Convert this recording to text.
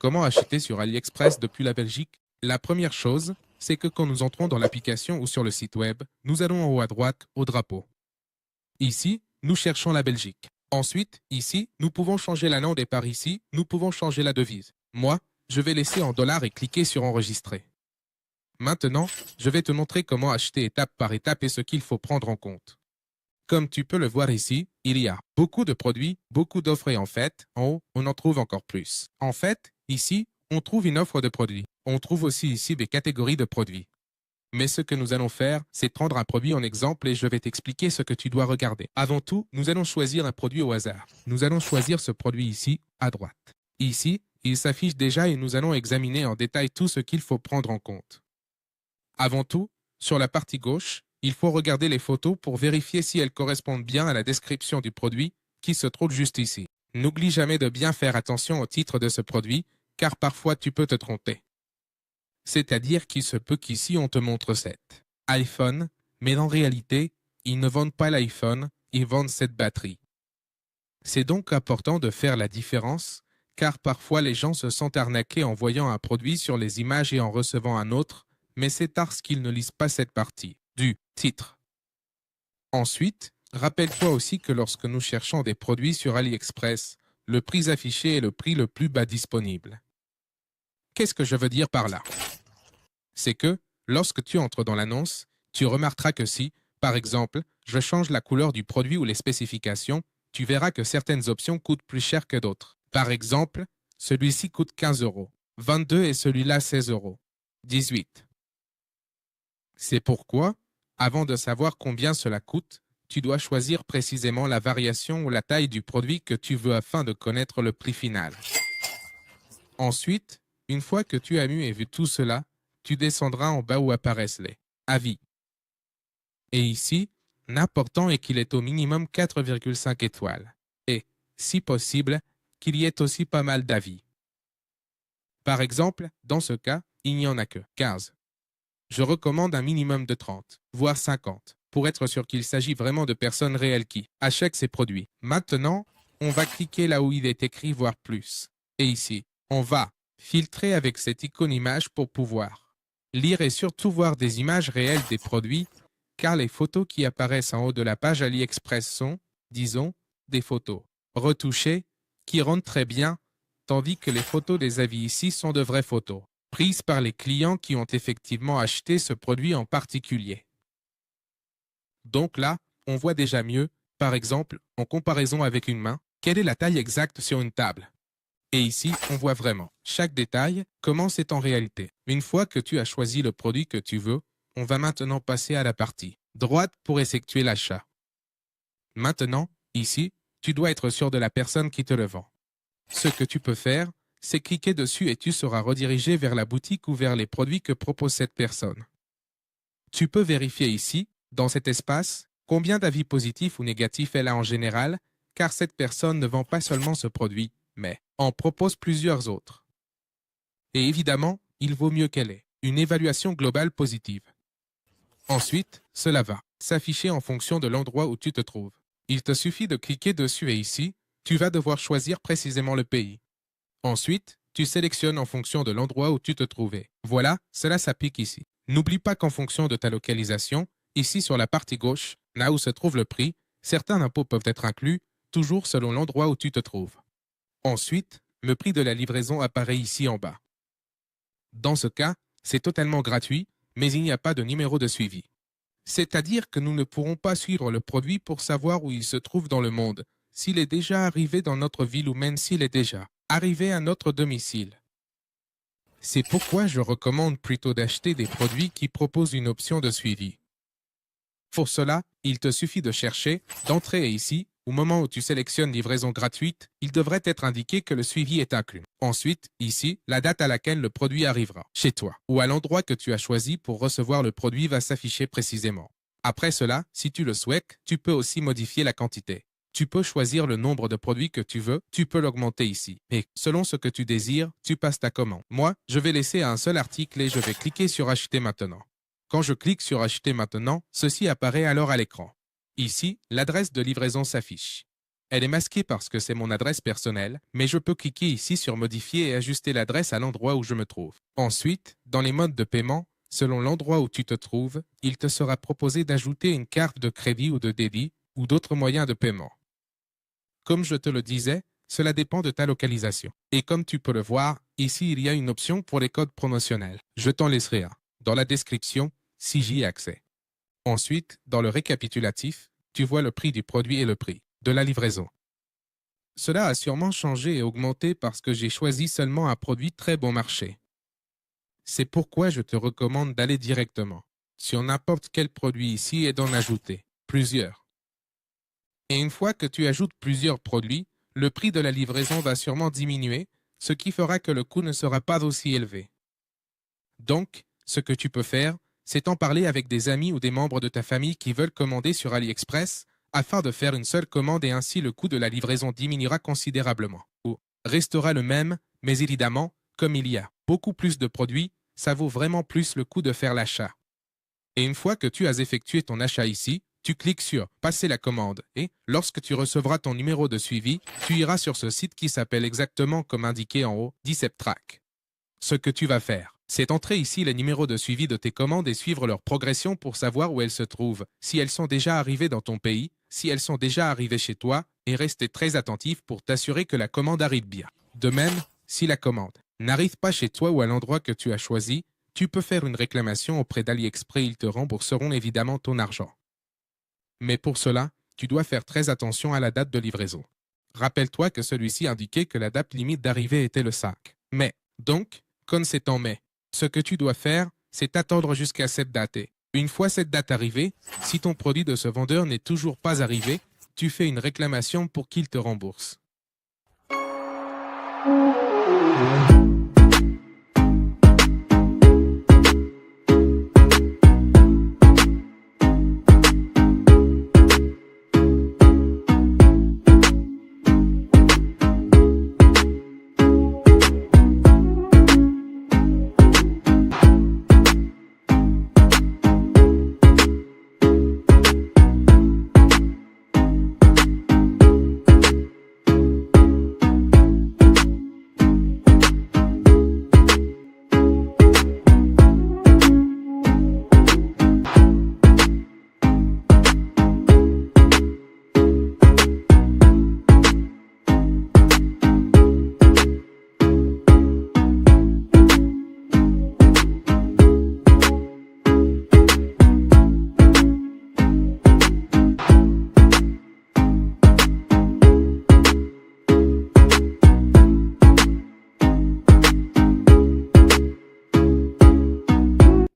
Comment acheter sur AliExpress depuis la Belgique? La première chose, c'est que quand nous entrons dans l'application ou sur le site web, nous allons en haut à droite au drapeau. Ici, nous cherchons la Belgique. Ensuite, ici, nous pouvons changer la langue et par ici, nous pouvons changer la devise. Moi, je vais laisser en dollars et cliquer sur enregistrer. Maintenant, je vais te montrer comment acheter étape par étape et ce qu'il faut prendre en compte. Comme tu peux le voir ici, il y a beaucoup de produits, beaucoup d'offres et en fait, en haut, on en trouve encore plus. En fait, ici, on trouve une offre de produits. On trouve aussi ici des catégories de produits. Mais ce que nous allons faire, c'est prendre un produit en exemple et je vais t'expliquer ce que tu dois regarder. Avant tout, nous allons choisir un produit au hasard. Nous allons choisir ce produit ici, à droite. Ici, il s'affiche déjà et nous allons examiner en détail tout ce qu'il faut prendre en compte. Avant tout, sur la partie gauche, il faut regarder les photos pour vérifier si elles correspondent bien à la description du produit qui se trouve juste ici. N'oublie jamais de bien faire attention au titre de ce produit, car parfois tu peux te tromper. C'est-à-dire qu'il se peut qu'ici on te montre cet iPhone, mais en réalité, ils ne vendent pas l'iPhone, ils vendent cette batterie. C'est donc important de faire la différence, car parfois les gens se sentent arnaqués en voyant un produit sur les images et en recevant un autre, mais c'est parce qu'ils ne lisent pas cette partie du titre. Ensuite, rappelle-toi aussi que lorsque nous cherchons des produits sur AliExpress, le prix affiché est le prix le plus bas disponible. Qu'est-ce que je veux dire par là? C'est que, lorsque tu entres dans l'annonce, tu remarqueras que si, par exemple, je change la couleur du produit ou les spécifications, tu verras que certaines options coûtent plus cher que d'autres. Par exemple, celui-ci coûte 15 €, 22 et celui-là 16 €, 18. C'est pourquoi, avant de savoir combien cela coûte, tu dois choisir précisément la variation ou la taille du produit que tu veux afin de connaître le prix final. Ensuite, une fois que tu as lu et vu tout cela, tu descendras en bas où apparaissent les avis. Et ici, l'important est qu'il ait au minimum 4,5 étoiles. Et, si possible, qu'il y ait aussi pas mal d'avis. Par exemple, dans ce cas, il n'y en a que 15. Je recommande un minimum de 30, voire 50, pour être sûr qu'il s'agit vraiment de personnes réelles qui achètent ces produits. Maintenant, on va cliquer là où il est écrit voir plus. Et ici, on va filtrer avec cette icône image pour pouvoir lire et surtout voir des images réelles des produits, car les photos qui apparaissent en haut de la page AliExpress sont, disons, des photos retouchées qui rendent très bien, tandis que les photos des avis ici sont de vraies photos, prises par les clients qui ont effectivement acheté ce produit en particulier. Donc là, on voit déjà mieux, par exemple, en comparaison avec une main, quelle est la taille exacte sur une table. Et ici, on voit vraiment chaque détail, comment c'est en réalité. Une fois que tu as choisi le produit que tu veux, on va maintenant passer à la partie droite pour effectuer l'achat. Maintenant, ici, tu dois être sûr de la personne qui te le vend. Ce que tu peux faire, c'est cliquer dessus et tu seras redirigé vers la boutique ou vers les produits que propose cette personne. Tu peux vérifier ici, dans cet espace, combien d'avis positifs ou négatifs elle a en général, car cette personne ne vend pas seulement ce produit, mais en propose plusieurs autres. Et évidemment, il vaut mieux qu'elle ait une évaluation globale positive. Ensuite, cela va s'afficher en fonction de l'endroit où tu te trouves. Il te suffit de cliquer dessus et ici, tu vas devoir choisir précisément le pays. Ensuite, tu sélectionnes en fonction de l'endroit où tu te trouvais. Voilà, cela s'applique ici. N'oublie pas qu'en fonction de ta localisation, ici sur la partie gauche, là où se trouve le prix, certains impôts peuvent être inclus, toujours selon l'endroit où tu te trouves. Ensuite, le prix de la livraison apparaît ici en bas. Dans ce cas, c'est totalement gratuit, mais il n'y a pas de numéro de suivi. C'est-à-dire que nous ne pourrons pas suivre le produit pour savoir où il se trouve dans le monde, s'il est déjà arrivé dans notre ville ou même s'il est déjà arrivé à notre domicile. C'est pourquoi je recommande plutôt d'acheter des produits qui proposent une option de suivi. Pour cela, il te suffit de chercher, d'entrer ici, au moment où tu sélectionnes livraison gratuite, il devrait être indiqué que le suivi est inclus. Ensuite, ici, la date à laquelle le produit arrivera, chez toi, ou à l'endroit que tu as choisi pour recevoir le produit va s'afficher précisément. Après cela, si tu le souhaites, tu peux aussi modifier la quantité. Tu peux choisir le nombre de produits que tu veux, tu peux l'augmenter ici. Et selon ce que tu désires, tu passes ta commande. Moi, je vais laisser un seul article et je vais cliquer sur Acheter maintenant. Quand je clique sur Acheter maintenant, ceci apparaît alors à l'écran. Ici, l'adresse de livraison s'affiche. Elle est masquée parce que c'est mon adresse personnelle, mais je peux cliquer ici sur modifier et ajuster l'adresse à l'endroit où je me trouve. Ensuite, dans les modes de paiement, selon l'endroit où tu te trouves, il te sera proposé d'ajouter une carte de crédit ou de débit ou d'autres moyens de paiement. Comme je te le disais, cela dépend de ta localisation. Et comme tu peux le voir, ici il y a une option pour les codes promotionnels. Je t'en laisserai un dans la description si j'y ai accès. Ensuite, dans le récapitulatif, tu vois le prix du produit et le prix de la livraison. Cela a sûrement changé et augmenté parce que j'ai choisi seulement un produit très bon marché. C'est pourquoi je te recommande d'aller directement sur n'importe quel produit ici et d'en ajouter plusieurs. Et une fois que tu ajoutes plusieurs produits, le prix de la livraison va sûrement diminuer, ce qui fera que le coût ne sera pas aussi élevé. Donc, ce que tu peux faire, c'est en parler avec des amis ou des membres de ta famille qui veulent commander sur AliExpress afin de faire une seule commande et ainsi le coût de la livraison diminuera considérablement. Ou restera le même, mais évidemment, comme il y a beaucoup plus de produits, ça vaut vraiment plus le coût de faire l'achat. Et une fois que tu as effectué ton achat ici, tu cliques sur Passer la commande et, lorsque tu recevras ton numéro de suivi, tu iras sur ce site qui s'appelle exactement comme indiqué en haut, Deceptrack. Ce que tu vas faire, c'est entrer ici les numéros de suivi de tes commandes et suivre leur progression pour savoir où elles se trouvent, si elles sont déjà arrivées dans ton pays, si elles sont déjà arrivées chez toi, et rester très attentif pour t'assurer que la commande arrive bien. De même, si la commande n'arrive pas chez toi ou à l'endroit que tu as choisi, tu peux faire une réclamation auprès d'AliExpress, ils te rembourseront évidemment ton argent. Mais pour cela, tu dois faire très attention à la date de livraison. Rappelle-toi que celui-ci indiquait que la date limite d'arrivée était le 5 mai. Donc, comme c'est en mai, ce que tu dois faire, c'est attendre jusqu'à cette date. Et une fois cette date arrivée, si ton produit de ce vendeur n'est toujours pas arrivé, tu fais une réclamation pour qu'il te rembourse.